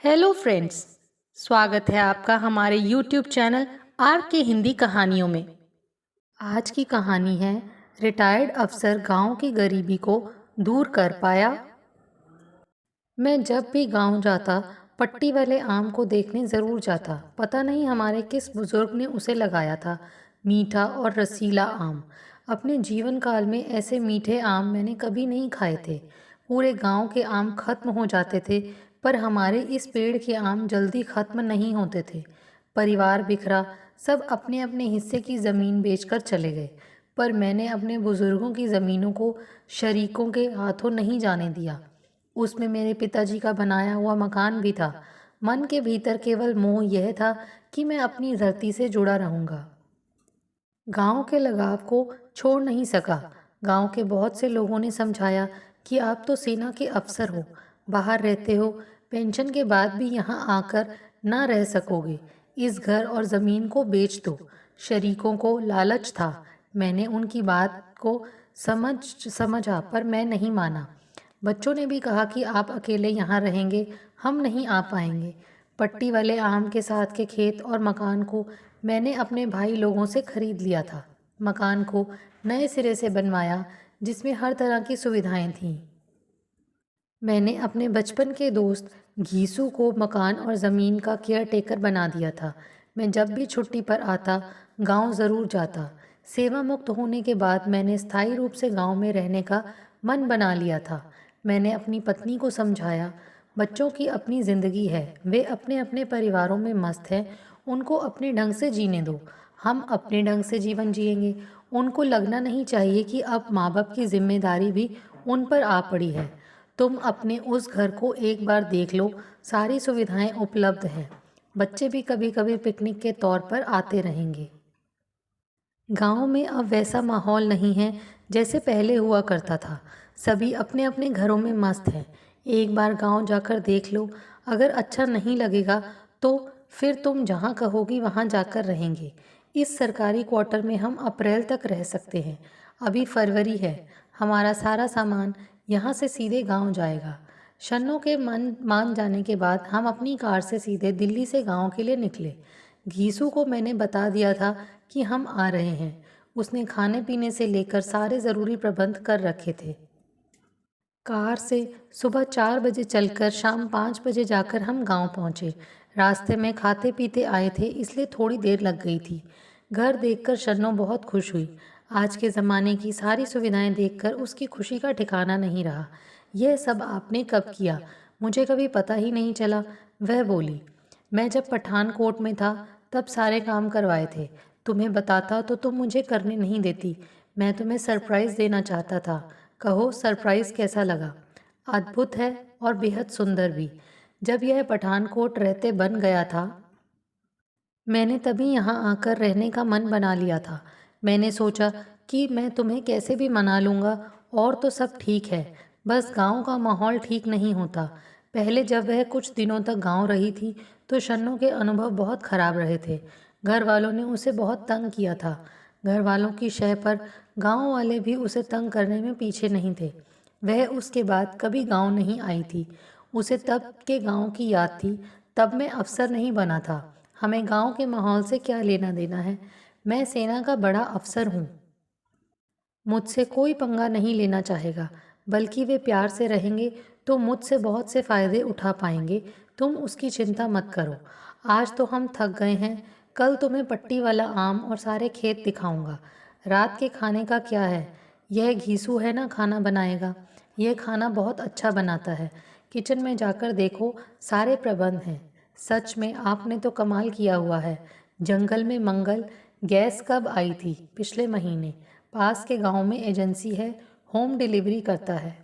Hello friends. स्वागत है आपका हमारे यूट्यूब चैनल आर के हिंदी कहानियों में। आज की कहानी है रिटायर्ड अफसर गांव की गरीबी को दूर कर पाया। मैं जब भी गांव जाता पट्टी वाले आम को देखने ज़रूर जाता। पता नहीं हमारे किस बुज़ुर्ग ने उसे लगाया था। मीठा और रसीला आम। अपने जीवन काल में ऐसे मीठे आम मैंने कभी नहीं खाए थे। पूरे गांव के आम खत्म हो जाते थे, पर हमारे इस पेड़ के आम जल्दी खत्म नहीं होते थे। परिवार बिखरा, सब अपने अपने हिस्से की ज़मीन बेचकर चले गए, पर मैंने अपने बुज़ुर्गों की ज़मीनों को शरीकों के हाथों नहीं जाने दिया। उसमें मेरे पिताजी का बनाया हुआ मकान भी था। मन के भीतर केवल मोह यह था कि मैं अपनी धरती से जुड़ा रहूंगा। गांव के लगाव को छोड़ नहीं सका। गांव के बहुत से लोगों ने समझाया कि आप तो सेना के अफसर हो, बाहर रहते हो, पेंशन के बाद भी यहाँ आकर ना रह सकोगे। इस घर और ज़मीन को बेच दो। शरीकों को लालच था। मैंने उनकी बात को समझा, पर मैं नहीं माना। बच्चों ने भी कहा कि आप अकेले यहाँ रहेंगे, हम नहीं आ पाएंगे। पट्टी वाले आम के साथ के खेत और मकान को मैंने अपने भाई लोगों से खरीद लिया था। मकान को नए सिरे से बनवाया, जिसमें हर तरह की सुविधाएं थीं। मैंने अपने बचपन के दोस्त घीसू को मकान और ज़मीन का केयर टेकर बना दिया था। मैं जब भी छुट्टी पर आता गांव ज़रूर जाता। सेवा मुक्त होने के बाद मैंने स्थायी रूप से गांव में रहने का मन बना लिया था। मैंने अपनी पत्नी को समझाया, बच्चों की अपनी ज़िंदगी है, वे अपने अपने परिवारों में मस्त हैं, उनको अपने ढंग से जीने दो। हम अपने ढंग से जीवन जिएंगे। उनको लगना नहीं चाहिए कि अब माँ बाप की जिम्मेदारी भी उन पर आ पड़ी है। तुम अपने उस घर को एक बार देख लो, सारी सुविधाएं उपलब्ध हैं। बच्चे भी कभी कभी पिकनिक के तौर पर आते रहेंगे। गांव में अब वैसा माहौल नहीं है जैसे पहले हुआ करता था। सभी अपने अपने घरों में मस्त हैं। एक बार गांव जाकर देख लो। अगर अच्छा नहीं लगेगा तो फिर तुम जहां कहोगी वहां जाकर रहेंगे। इस सरकारी क्वार्टर में हम अप्रैल तक रह सकते हैं। अभी फरवरी है। हमारा सारा सामान यहाँ से सीधे गांव जाएगा। शन्नों के मन मान जाने के बाद हम अपनी कार से सीधे दिल्ली से गांव के लिए निकले। घीसू को मैंने बता दिया था कि हम आ रहे हैं। उसने खाने पीने से लेकर सारे ज़रूरी प्रबंध कर रखे थे। कार से सुबह 4 बजे चलकर शाम 5 बजे जाकर हम गांव पहुंचे। रास्ते में खाते पीते आए थे, इसलिए थोड़ी देर लग गई थी। घर देखकर शन्नो बहुत खुश हुई। आज के ज़माने की सारी सुविधाएं देखकर उसकी खुशी का ठिकाना नहीं रहा। यह सब आपने कब किया? मुझे कभी पता ही नहीं चला, वह बोली। मैं जब पठानकोट में था तब सारे काम करवाए थे। तुम्हें बताता तो तुम मुझे करने नहीं देती। मैं तुम्हें सरप्राइज़ देना चाहता था। कहो, सरप्राइज़ कैसा लगा? अद्भुत है और बेहद सुंदर भी। जब यह पठानकोट रहते बन गया था, मैंने तभी यहाँ आकर रहने का मन बना लिया था। मैंने सोचा कि मैं तुम्हें कैसे भी मना लूँगा, और तो सब ठीक है, बस गांव का माहौल ठीक नहीं होता। पहले जब वह कुछ दिनों तक गांव रही थी तो शन्नू के अनुभव बहुत खराब रहे थे। घर वालों ने उसे बहुत तंग किया था। घर वालों की शय पर गांव वाले भी उसे तंग करने में पीछे नहीं थे। वह उसके बाद कभी गांव नहीं आई थी। उसे तब के गांव की याद थी। तब मैं अफसर नहीं बना था। हमें गांव के माहौल से क्या लेना देना है? मैं सेना का बड़ा अफसर हूँ। मुझसे कोई पंगा नहीं लेना चाहेगा, बल्कि वे प्यार से रहेंगे तो मुझसे बहुत से फ़ायदे उठा पाएंगे। तुम उसकी चिंता मत करो। आज तो हम थक गए हैं। कल तुम्हें पट्टी वाला आम और सारे खेत दिखाऊंगा। रात के खाने का क्या है? यह घीसू है ना, खाना बनाएगा। यह खाना बहुत अच्छा बनाता है। किचन में जाकर देखो, सारे प्रबंध हैं। सच में आपने तो कमाल किया हुआ है। जंगल में मंगल। गैस कब आई थी? पिछले महीने। पास के गांव में एजेंसी है, होम डिलीवरी करता है।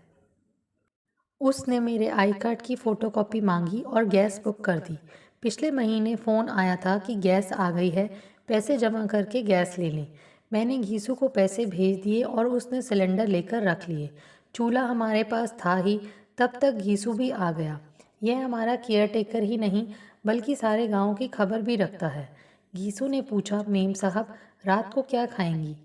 उसने मेरे आई कार्ड की फ़ोटोकॉपी मांगी और गैस बुक कर दी। पिछले महीने फ़ोन आया था कि गैस आ गई है, पैसे जमा करके गैस ले लें। मैंने घीसू को पैसे भेज दिए और उसने सिलेंडर लेकर रख लिए। चूल्हा हमारे पास था ही, तब तक घीसू भी आ गया। यह हमारा केयर टेकर ही नहीं, बल्कि सारे गांव की खबर भी रखता है। घीसू ने पूछा, मेम साहब रात को क्या खाएंगी?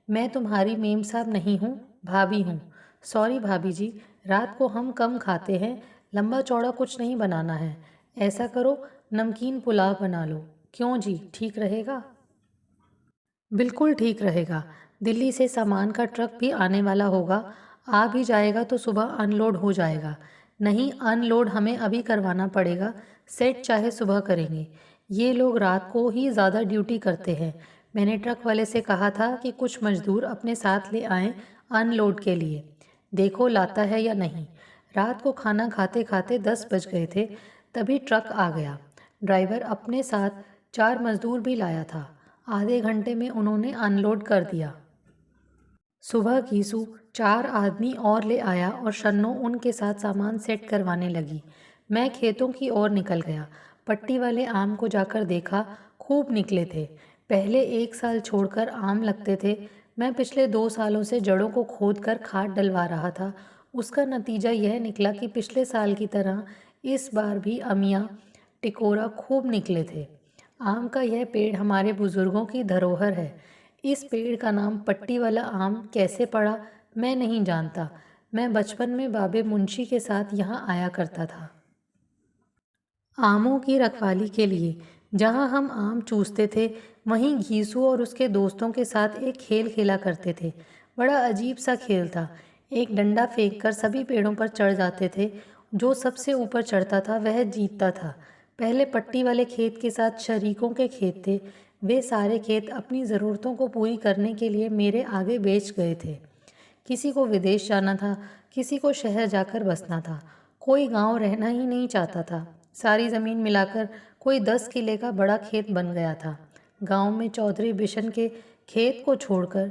मैं तुम्हारी मेम साहब नहीं हूँ, भाभी हूँ। सॉरी भाभी जी, रात को हम कम खाते हैं, लंबा चौड़ा कुछ नहीं बनाना है। ऐसा करो, नमकीन पुलाव बना लो। क्यों जी, ठीक रहेगा? बिल्कुल ठीक रहेगा। दिल्ली से सामान का ट्रक भी आने वाला होगा। आ भी जाएगा तो सुबह अनलोड हो जाएगा। नहीं, अनलोड हमें अभी करवाना पड़ेगा। सेट चाहे सुबह करेंगे। ये लोग रात को ही ज़्यादा ड्यूटी करते हैं। मैंने ट्रक वाले से कहा था कि कुछ मजदूर अपने साथ ले आएं अनलोड के लिए। देखो लाता है या नहीं। रात को खाना खाते खाते 10 बज गए थे, तभी ट्रक आ गया। ड्राइवर अपने साथ 4 मजदूर भी लाया था। आधे घंटे में उन्होंने अनलोड कर दिया। सुबह घीसू 4 आदमी और ले आया और शन्नो उनके साथ सामान सेट करवाने लगी। मैं खेतों की ओर निकल गया। पट्टी वाले आम को जाकर देखा, खूब निकले थे। पहले 1 साल छोड़कर आम लगते थे। मैं पिछले 2 सालों से जड़ों को खोद कर खाद डलवा रहा था। उसका नतीजा यह निकला कि पिछले साल की तरह इस बार भी अमिया टिकोरा खूब निकले थे। आम का यह पेड़ हमारे बुजुर्गों की धरोहर है। इस पेड़ का नाम पट्टी वाला आम कैसे पड़ा, मैं नहीं जानता। मैं बचपन में बाबे मुंशी के साथ यहाँ आया करता था आमों की रखवाली के लिए। जहाँ हम आम चूसते थे, वहीं घीसू और उसके दोस्तों के साथ एक खेल खेला करते थे। बड़ा अजीब सा खेल था। एक डंडा फेंककर सभी पेड़ों पर चढ़ जाते थे। जो सबसे ऊपर चढ़ता था वह जीतता था। पहले पट्टी वाले खेत के साथ शरीकों के खेत थे। वे सारे खेत अपनी ज़रूरतों को पूरी करने के लिए मेरे आगे बेच गए थे। किसी को विदेश जाना था, किसी को शहर जाकर बसना था। कोई गांव रहना ही नहीं चाहता था। सारी ज़मीन मिलाकर कोई 10 किले का बड़ा खेत बन गया था। गांव में चौधरी बिशन के खेत को छोड़कर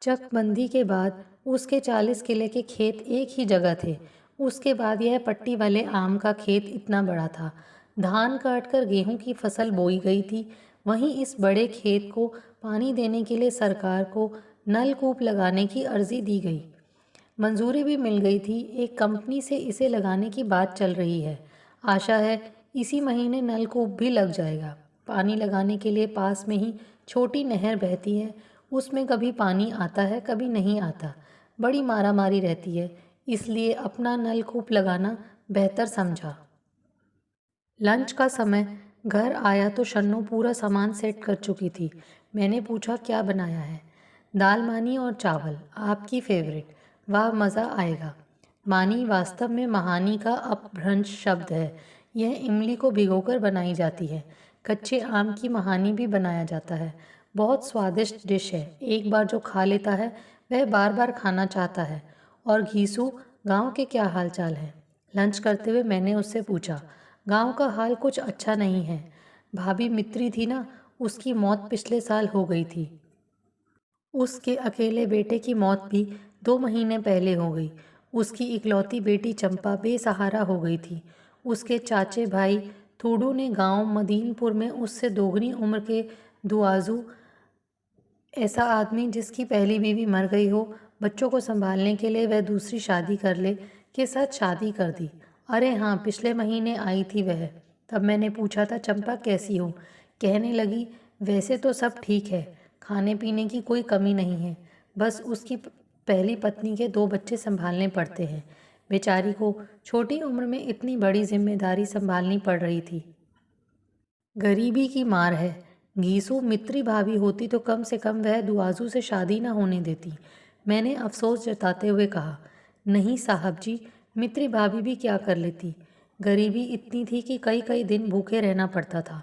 चकबंदी के बाद उसके 40 किले के खेत एक ही जगह थे। उसके बाद यह पट्टी वाले आम का खेत इतना बड़ा था। धान काटकर गेहूं की फसल बोई गई थी। वहीं इस बड़े खेत को पानी देने के लिए सरकार को नलकूप लगाने की अर्जी दी गई। मंजूरी भी मिल गई थी। एक कंपनी से इसे लगाने की बात चल रही है। आशा है इसी महीने नलकूप भी लग जाएगा। पानी लगाने के लिए पास में ही छोटी नहर बहती है। उसमें कभी पानी आता है, कभी नहीं आता। बड़ी मारामारी रहती है, इसलिए अपना नलकूप लगाना बेहतर समझा। लंच का समय। घर आया तो शन्नू पूरा सामान सेट कर चुकी थी। मैंने पूछा क्या बनाया है। दाल मानी और चावल, आपकी फेवरेट। वाह, मज़ा आएगा। मानी वास्तव में महानी का अपभ्रंश शब्द है। यह इमली को भिगोकर बनाई जाती है। कच्चे आम की महानी भी बनाया जाता है। बहुत स्वादिष्ट डिश है। एक बार जो खा लेता है वह बार बार खाना चाहता है। और घीसू, गांव के क्या हाल चाल है? लंच करते हुए मैंने उससे पूछा। गांव का हाल कुछ अच्छा नहीं है। भाभी मित्री थी ना, उसकी मौत पिछले साल हो गई थी। उसके अकेले बेटे की मौत भी 2 महीने पहले हो गई। उसकी इकलौती बेटी चंपा बेसहारा हो गई थी। उसके चाचे भाई थूडू ने गांव मदीनपुर में उससे दोगुनी उम्र के दुआजू, ऐसा आदमी जिसकी पहली बीवी मर गई हो, बच्चों को संभालने के लिए वह दूसरी शादी कर ले, के साथ शादी कर दी। अरे हाँ, पिछले महीने आई थी वह। तब मैंने पूछा था चंपा कैसी हो। कहने लगी वैसे तो सब ठीक है, खाने पीने की कोई कमी नहीं है, बस उसकी पहली पत्नी के 2 बच्चे संभालने पड़ते हैं। बेचारी को छोटी उम्र में इतनी बड़ी जिम्मेदारी संभालनी पड़ रही थी। गरीबी की मार है। घीसू मित्री भाभी होती तो कम से कम वह दुआजू से शादी न होने देती। मैंने अफसोस जताते हुए कहा, नहीं साहब जी, मित्री भाभी भी क्या कर लेती। गरीबी इतनी थी कि कई कई दिन भूखे रहना पड़ता था।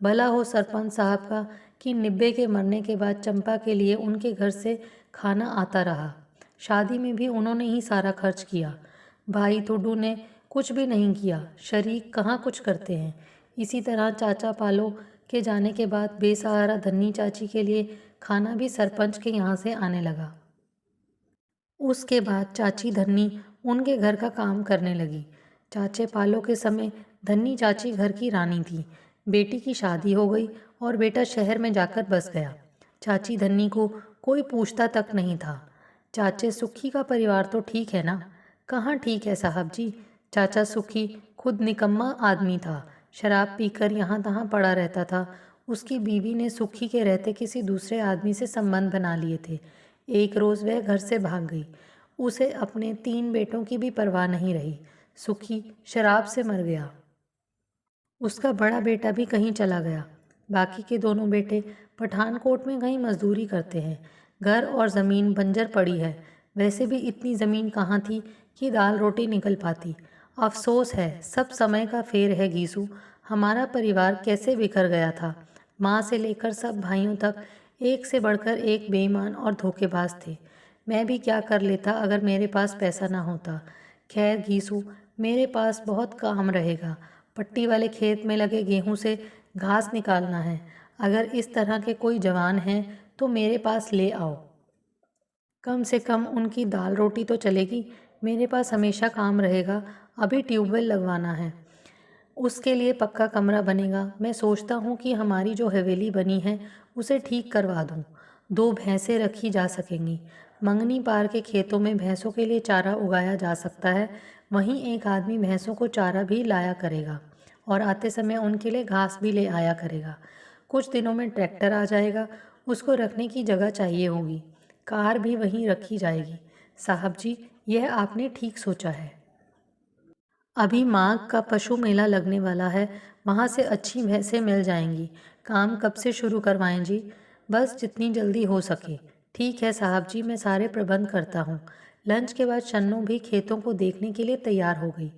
भला हो सरपंच साहब का कि निब्बे के मरने के बाद चंपा के लिए उनके घर से खाना आता रहा। शादी में भी उन्होंने ही सारा खर्च किया। भाई टुडू ने कुछ भी नहीं किया। शरीक कहाँ कुछ करते हैं। इसी तरह चाचा पालो के जाने के बाद बेसहारा धन्नी चाची के लिए खाना भी सरपंच के यहाँ से आने लगा। उसके बाद चाची धन्नी उनके घर का काम करने लगी। चाचे पालो के समय धन्नी चाची घर की रानी थी। बेटी की शादी हो गई और बेटा शहर में जाकर बस गया। चाची धन्नी को कोई पूछता तक नहीं था। चाचे सुखी का परिवार तो ठीक है ना? कहाँ ठीक है साहब जी। चाचा सुखी खुद निकम्मा आदमी था। शराब पीकर यहाँ तहाँ पड़ा रहता था। उसकी बीवी ने सुखी के रहते किसी दूसरे आदमी से संबंध बना लिए थे। एक रोज़ वह घर से भाग गई। उसे अपने 3 बेटों की भी परवाह नहीं रही। सुखी शराब से मर गया। उसका बड़ा बेटा भी कहीं चला गया। बाकी के दोनों बेटे पठानकोट में कहीं मजदूरी करते हैं। घर और ज़मीन बंजर पड़ी है। वैसे भी इतनी ज़मीन कहाँ थी कि दाल रोटी निकल पाती। अफसोस है, सब समय का फेर है गीसू। हमारा परिवार कैसे बिखर गया था। माँ से लेकर सब भाइयों तक एक से बढ़कर एक बेईमान और धोखेबाज थे। मैं भी क्या कर लेता अगर मेरे पास पैसा ना होता। खैर घीसू, मेरे पास बहुत काम रहेगा। पट्टी वाले खेत में लगे गेहूं से घास निकालना है। अगर इस तरह के कोई जवान हैं तो मेरे पास ले आओ। कम से कम उनकी दाल रोटी तो चलेगी। मेरे पास हमेशा काम रहेगा। अभी ट्यूबवेल लगवाना है, उसके लिए पक्का कमरा बनेगा। मैं सोचता हूँ कि हमारी जो हवेली बनी है उसे ठीक करवा दूँ। 2 भैंसें रखी जा सकेंगी। मंगनी पार के खेतों में भैंसों के लिए चारा उगाया जा सकता है। वहीं एक आदमी भैंसों को चारा भी लाया करेगा और आते समय उनके लिए घास भी ले आया करेगा। कुछ दिनों में ट्रैक्टर आ जाएगा। उसको रखने की जगह चाहिए होगी। कार भी वहीं रखी जाएगी। साहब जी, यह आपने ठीक सोचा है। अभी माघ का पशु मेला लगने वाला है। वहाँ से अच्छी भैंसें मिल जाएंगी। काम कब से शुरू करवाएं जी? बस जितनी जल्दी हो सके। ठीक है साहब जी, मैं सारे प्रबंध करता हूँ। लंच के बाद शन्नू भी खेतों को देखने के लिए तैयार हो गई।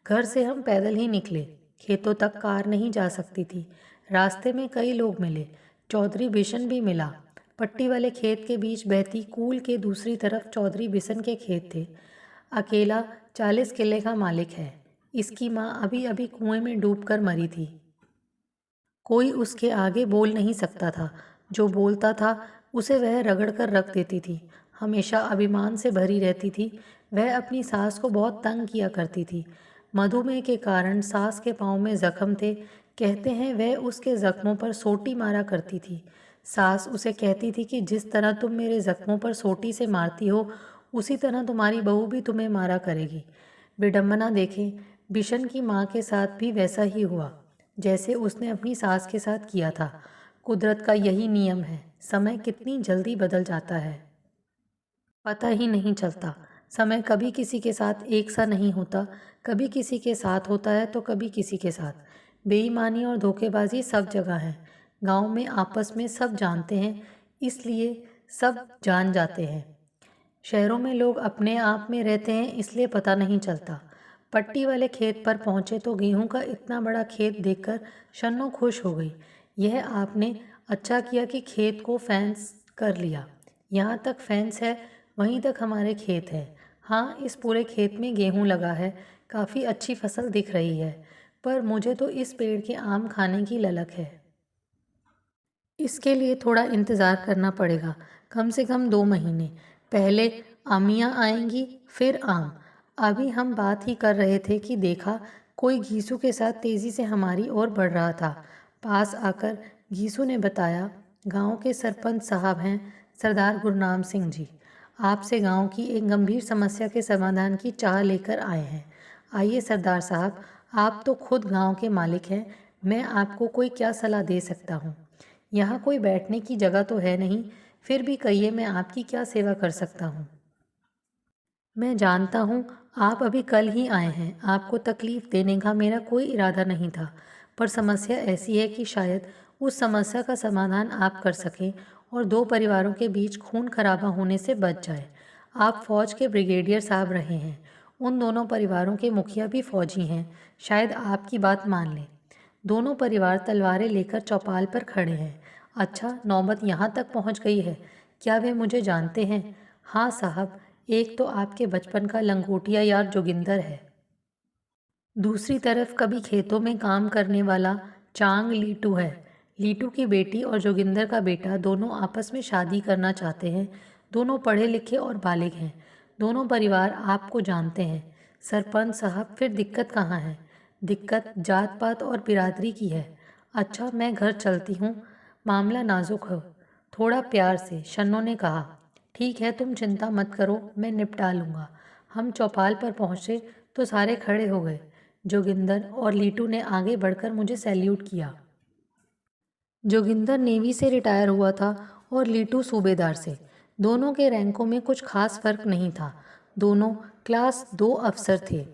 घर से हम पैदल ही निकले। खेतों तक कार नहीं जा सकती थी। रास्ते में कई लोग मिले। चौधरी बिशन भी मिला। पट्टी वाले खेत के बीच बहती कूल के दूसरी तरफ चौधरी बिशन के खेत थे। अकेला 40 किले का मालिक है। इसकी माँ अभी अभी कुएं में डूबकर मरी थी। कोई उसके आगे बोल नहीं सकता था। जो बोलता था उसे वह रगड़ कर रख देती थी। हमेशा अभिमान से भरी रहती थी। वह अपनी सास को बहुत तंग किया करती थी। मधुमेह के कारण सास के पाँव में जख्म थे। कहते हैं वह उसके जख्मों पर सोटी मारा करती थी। सास उसे कहती थी कि जिस तरह तुम मेरे जख्मों पर सोटी से मारती हो, उसी तरह तुम्हारी बहू भी तुम्हें मारा करेगी। विडंबना देखें, बिशन की माँ के साथ भी वैसा ही हुआ जैसे उसने अपनी सास के साथ किया था। कुदरत का यही नियम है। समय कितनी जल्दी बदल जाता है, पता ही नहीं चलता। समय कभी किसी के साथ एक सा नहीं होता। कभी किसी के साथ होता है तो कभी किसी के साथ। बेईमानी और धोखेबाजी सब जगह है। गांव में आपस में सब जानते हैं, इसलिए सब जान जाते हैं। शहरों में लोग अपने आप में रहते हैं, इसलिए पता नहीं चलता। पट्टी वाले खेत पर पहुंचे तो गेहूं का इतना बड़ा खेत देखकर शन्नो खुश हो गई। यह आपने अच्छा किया कि खेत को फेंस कर लिया। यहाँ तक फेंस है, वहीं तक हमारे खेत है। हाँ, इस पूरे खेत में गेहूं लगा है। काफ़ी अच्छी फसल दिख रही है। पर मुझे तो इस पेड़ के आम खाने की ललक है। इसके लिए थोड़ा इंतज़ार करना पड़ेगा, कम से कम 2 महीने। पहले आमियाँ आएंगी, फिर आम। अभी हम बात ही कर रहे थे कि देखा कोई घीसू के साथ तेज़ी से हमारी ओर बढ़ रहा था। पास आकर घीसू ने बताया, गांव के सरपंच साहब हैं सरदार गुरनाम सिंह जी। आपसे गांव की एक गंभीर समस्या के समाधान की चाह लेकर आए हैं। आइए सरदार साहब, आप तो खुद गांव के मालिक हैं। मैं आपको कोई क्या सलाह दे सकता हूँ? यहाँ कोई बैठने की जगह तो है नहीं, फिर भी कहिए मैं आपकी क्या सेवा कर सकता हूँ। मैं जानता हूँ आप अभी कल ही आए हैं। आपको तकलीफ़ देने का मेरा कोई इरादा नहीं था, पर समस्या ऐसी है कि शायद उस समस्या का समाधान आप कर सकें और 2 परिवारों के बीच खून खराबा होने से बच जाए। आप फौज के ब्रिगेडियर साहब रहे हैं। उन दोनों परिवारों के मुखिया भी फौजी हैं। शायद आपकी बात मान लें। दोनों परिवार तलवारें लेकर चौपाल पर खड़े हैं। अच्छा, नौबत यहाँ तक पहुँच गई है। क्या वे मुझे जानते हैं? हाँ साहब, एक तो आपके बचपन का लंगोटिया यार जोगिंदर है। दूसरी तरफ कभी खेतों में काम करने वाला चांग लीटू है। लीटू की बेटी और जोगिंदर का बेटा दोनों आपस में शादी करना चाहते हैं। दोनों पढ़े लिखे और बालिग हैं। दोनों परिवार आपको जानते हैं। सरपंच साहब, फिर दिक्कत कहाँ है? दिक्कत जात पात और बिरादरी की है। अच्छा, मैं घर चलती हूँ, मामला नाजुक है। थोड़ा प्यार से शन्नो ने कहा। ठीक है, तुम चिंता मत करो, मैं निपटा लूँगा। हम चौपाल पर पहुँचे तो सारे खड़े हो गए। जोगिंदर और लीटू ने आगे बढ़कर मुझे सैल्यूट किया। जोगिंदर नेवी से रिटायर हुआ था और लीटू सूबेदार से। दोनों के रैंकों में कुछ खास फर्क नहीं था। दोनों क्लास 2 अफसर थे।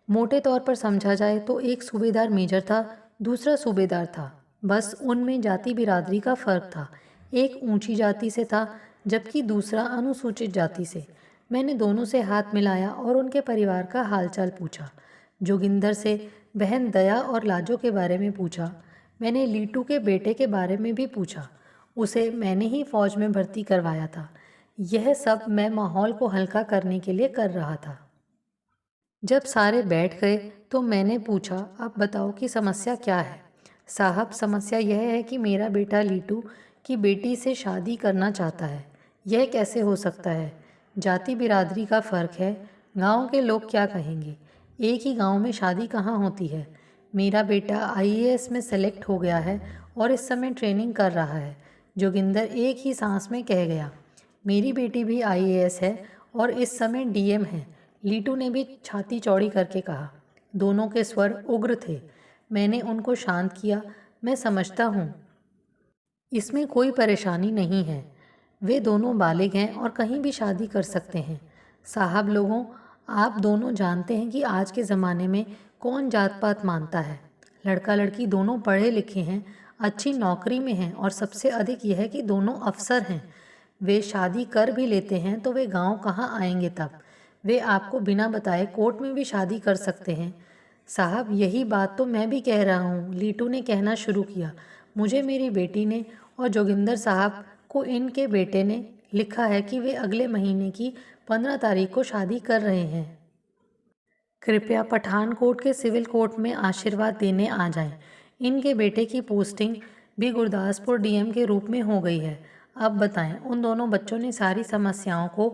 मोटे तौर पर समझा जाए तो एक सूबेदार मेजर था, दूसरा सूबेदार था। बस उनमें जाति बिरादरी का फ़र्क था। एक ऊंची जाति से था जबकि दूसरा अनुसूचित जाति से। मैंने दोनों से हाथ मिलाया और उनके परिवार का हालचाल पूछा। जोगिंदर से बहन दया और लाजो के बारे में पूछा। मैंने लीटू के बेटे के बारे में भी पूछा। उसे मैंने ही फौज में भर्ती करवाया था। यह सब मैं माहौल को हल्का करने के लिए कर रहा था। जब सारे बैठ गए तो मैंने पूछा, अब बताओ कि समस्या क्या है। साहब, समस्या यह है कि मेरा बेटा लीटू की बेटी से शादी करना चाहता है। यह कैसे हो सकता है? जाति बिरादरी का फ़र्क है। गांव के लोग क्या कहेंगे? एक ही गांव में शादी कहाँ होती है? मेरा बेटा आईएएस में सेलेक्ट हो गया है और इस समय ट्रेनिंग कर रहा है। जोगिंदर एक ही सांस में कह गया। मेरी बेटी भी आईएएस है और इस समय डीएम है। लीटू ने भी छाती चौड़ी करके कहा। दोनों के स्वर उग्र थे। मैंने उनको शांत किया। मैं समझता हूँ, इसमें कोई परेशानी नहीं है। वे दोनों बालिग हैं और कहीं भी शादी कर सकते हैं। साहब लोगों, आप दोनों जानते हैं कि आज के ज़माने में कौन जात पात मानता है। लड़का लड़की दोनों पढ़े लिखे हैं, अच्छी नौकरी में हैं और सबसे अधिक यह है कि दोनों अफसर हैं। वे शादी कर भी लेते हैं तो वे गांव कहाँ आएंगे तब? वे आपको बिना बताए कोर्ट में भी शादी कर सकते हैं। साहब, यही बात तो मैं भी कह रहा हूँ, लीटू ने कहना शुरू किया। मुझे मेरी बेटी ने और जोगिंदर साहब को इनके बेटे ने लिखा है कि वे अगले महीने की 15 तारीख को शादी कर रहे हैं। कृपया पठानकोट के सिविल कोर्ट में आशीर्वाद देने आ जाएं। इनके बेटे की पोस्टिंग भी गुरदासपुर डीएम के रूप में हो गई है। अब बताएं, उन दोनों बच्चों ने सारी समस्याओं को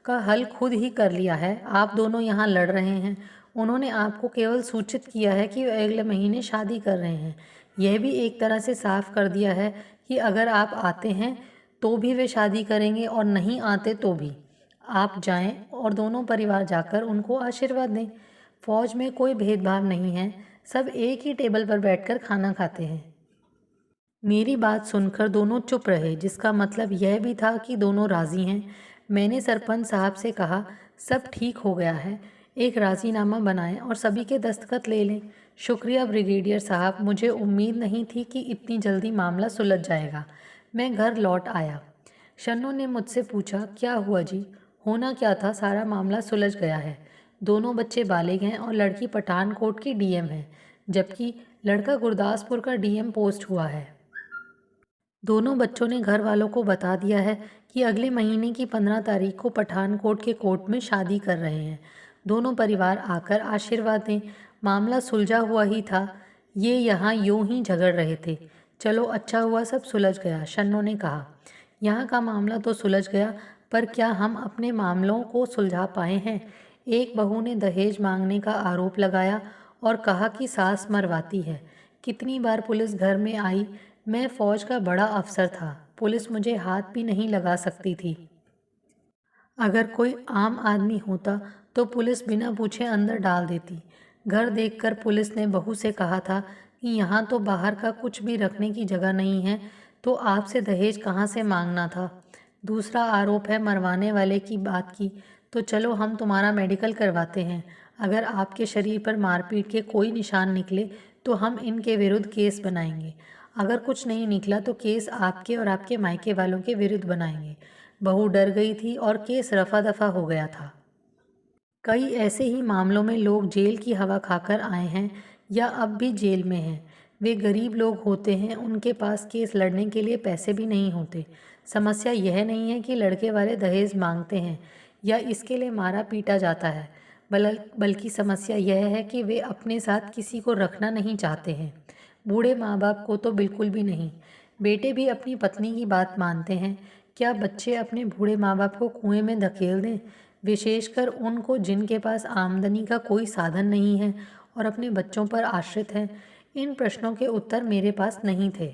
का हल खुद ही कर लिया है। आप दोनों यहाँ लड़ रहे हैं। उन्होंने आपको केवल सूचित किया है कि वे अगले महीने शादी कर रहे हैं। यह भी एक तरह से साफ कर दिया है कि अगर आप आते हैं तो भी वे शादी करेंगे और नहीं आते तो भी। आप जाएं और दोनों परिवार जाकर उनको आशीर्वाद दें। फौज में कोई भेदभाव नहीं है, सब एक ही टेबल पर बैठकर खाना खाते हैं। मेरी बात सुनकर दोनों चुप रहे, जिसका मतलब यह भी था कि दोनों राज़ी हैं। मैंने सरपंच साहब से कहा, सब ठीक हो गया है, एक राज़ीनामा बनाएं और सभी के दस्तखत ले लें। शुक्रिया ब्रिगेडियर साहब, मुझे उम्मीद नहीं थी कि इतनी जल्दी मामला सुलझ जाएगा। मैं घर लौट आया। शन्नू ने मुझसे पूछा, क्या हुआ जी? होना क्या था, सारा मामला सुलझ गया है। दोनों बच्चे बालिग हैं और लड़की पठानकोट की डीएम है, जबकि लड़का गुरदासपुर का डीएम पोस्ट हुआ है। दोनों बच्चों ने घर वालों को बता दिया है कि अगले महीने की 15 तारीख को पठानकोट के कोर्ट में शादी कर रहे हैं। दोनों परिवार आकर आशीर्वाद दें। मामला सुलझा हुआ ही था, ये यहाँ यूं ही झगड़ रहे थे। चलो अच्छा हुआ सब सुलझ गया, शन्नो ने कहा। यहाँ का मामला तो सुलझ गया, पर क्या हम अपने मामलों को सुलझा पाए हैं? एक बहू ने दहेज मांगने का आरोप लगाया और कहा कि सास मरवाती है। कितनी बार पुलिस घर में आई। मैं फौज का बड़ा अफसर था, पुलिस मुझे हाथ भी नहीं लगा सकती थी। अगर कोई आम आदमी होता तो पुलिस बिना पूछे अंदर डाल देती। घर देखकर पुलिस ने बहू से कहा था कि यहाँ तो बाहर का कुछ भी रखने की जगह नहीं है, तो आपसे दहेज कहाँ से मांगना था। दूसरा आरोप है मरवाने वाले की बात की, तो चलो हम तुम्हारा मेडिकल करवाते हैं। अगर आपके शरीर पर मारपीट के कोई निशान निकले तो हम इनके विरुद्ध केस बनाएंगे। अगर कुछ नहीं निकला तो केस आपके और आपके मायके वालों के विरुद्ध बनाएंगे। बहू डर गई थी और केस रफा दफा हो गया था। कई ऐसे ही मामलों में लोग जेल की हवा खाकर आए हैं या अब भी जेल में हैं। वे गरीब लोग होते हैं, उनके पास केस लड़ने के लिए पैसे भी नहीं होते। समस्या यह नहीं है कि लड़के वाले दहेज मांगते हैं या इसके लिए मारा पीटा जाता है, बल्कि समस्या यह है कि वे अपने साथ किसी को रखना नहीं चाहते हैं। बूढ़े माँ बाप को तो बिल्कुल भी नहीं। बेटे भी अपनी पत्नी की बात मानते हैं। क्या बच्चे अपने बूढ़े माँ बाप को कुएं में धकेल दें, विशेषकर उनको जिनके पास आमदनी का कोई साधन नहीं है और अपने बच्चों पर आश्रित हैं? इन प्रश्नों के उत्तर मेरे पास नहीं थे।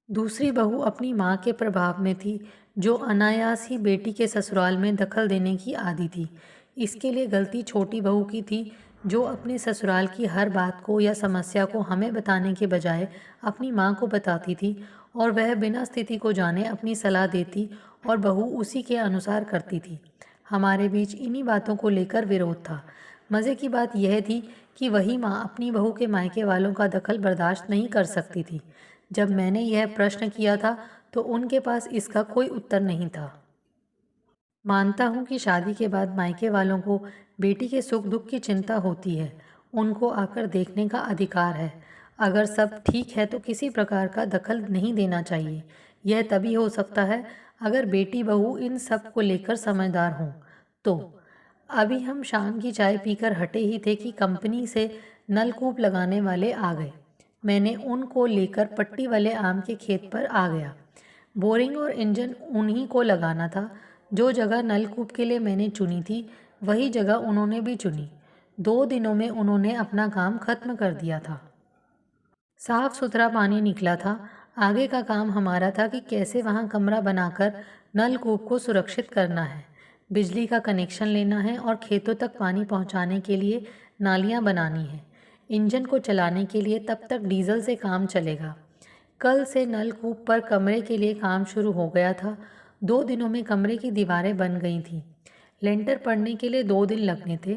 दूसरी बहू अपनी माँ के प्रभाव में थी, जो अनायास ही बेटी के ससुराल में दखल देने की आदी थी। इसके लिए गलती छोटी बहू की थी, जो अपने ससुराल की हर बात को या समस्या को हमें बताने के बजाय अपनी माँ को बताती थी और वह बिना स्थिति को जाने अपनी सलाह देती और बहू उसी के अनुसार करती थी। हमारे बीच इन्हीं बातों को लेकर विरोध था। मज़े की बात यह थी कि वही माँ अपनी बहू के मायके वालों का दखल बर्दाश्त नहीं कर सकती थी। जब मैंने यह प्रश्न किया था तो उनके पास इसका कोई उत्तर नहीं था। मानता हूँ कि शादी के बाद मायके वालों को बेटी के सुख दुख की चिंता होती है। उनको आकर देखने का अधिकार है। अगर सब ठीक है तो किसी प्रकार का दखल नहीं देना चाहिए। यह तभी हो सकता है अगर बेटी बहू इन सब को लेकर समझदार हों। तो अभी हम शाम की चाय पीकर हटे ही थे कि कंपनी से नलकूप लगाने वाले आ गए। मैंने उनको लेकर पट्टी वाले आम के खेत पर आ गया। बोरिंग और इंजन उन्हीं को लगाना था। जो जगह नलकूप के लिए मैंने चुनी थी वही जगह उन्होंने भी चुनी। 2 दिनों में उन्होंने अपना काम खत्म कर दिया था। साफ सुथरा पानी निकला था। आगे का काम हमारा था कि कैसे वहाँ कमरा बनाकर नलकूप को सुरक्षित करना है, बिजली का कनेक्शन लेना है और खेतों तक पानी पहुँचाने के लिए नालियाँ बनानी है। इंजन को चलाने के लिए तब तक डीजल से काम चलेगा। कल से नलकूप पर कमरे के लिए काम शुरू हो गया था। 2 दिनों में कमरे की दीवारें बन गई थीं। लेंटर पड़ने के लिए 2 दिन लगने थे।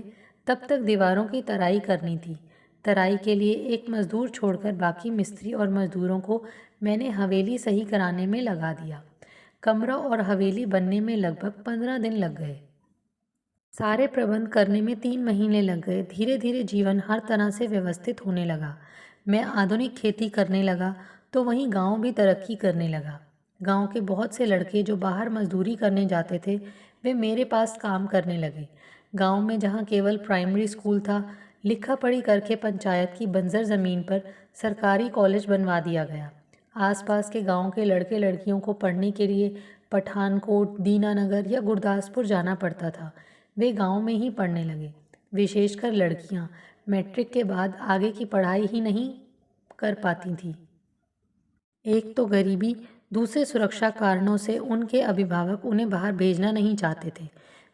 तब तक दीवारों की तराई करनी थी। तराई के लिए एक मजदूर छोड़कर बाकी मिस्त्री और मजदूरों को मैंने हवेली सही कराने में लगा दिया। कमरा और हवेली बनने में लगभग 15 दिन लग गए। सारे प्रबंध करने में 3 महीने लग गए। धीरे धीरे जीवन हर तरह से व्यवस्थित होने लगा। मैं आधुनिक खेती करने लगा तो वहीं गांव भी तरक्की करने लगा। गांव के बहुत से लड़के जो बाहर मजदूरी करने जाते थे वे मेरे पास काम करने लगे। गांव में जहां केवल प्राइमरी स्कूल था, लिखा पढ़ी करके पंचायत की बंजर ज़मीन पर सरकारी कॉलेज बनवा दिया गया। आसपास के गांव के लड़के लड़कियों को पढ़ने के लिए पठानकोट, दीनानगर या गुरदासपुर जाना पड़ता था। वे गांव में ही पढ़ने लगे। विशेषकर लड़कियां मैट्रिक के बाद आगे की पढ़ाई ही नहीं कर पाती थीं। एक तो गरीबी, दूसरे सुरक्षा कारणों से उनके अभिभावक उन्हें बाहर भेजना नहीं चाहते थे।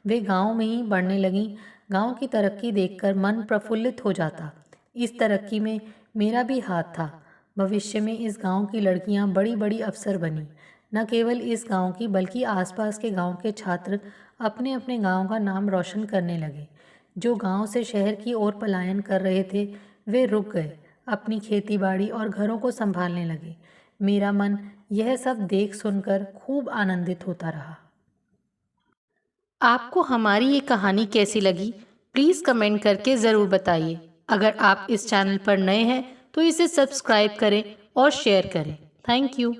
वे गांव में ही पढ़ने लगीं। गांव की तरक्की देखकर मन प्रफुल्लित हो जाता। इस तरक्की में मेरा भी हाथ था। भविष्य में इस गांव की लड़कियां बड़ी बड़ी अफसर बनीं। न केवल इस गांव की बल्कि आसपास के गांव के छात्र अपने अपने गांव का नाम रोशन करने लगे। जो गांव से शहर की ओर पलायन कर रहे थे वे रुक गए, अपनी खेती बाड़ी और घरों को संभालने लगे। मेरा मन यह सब देख सुनकर खूब आनंदित होता रहा। आपको हमारी ये कहानी कैसी लगी? प्लीज़ कमेंट करके ज़रूर बताइए। अगर आप इस चैनल पर नए हैं तो इसे सब्सक्राइब करें और शेयर करें। Thank you.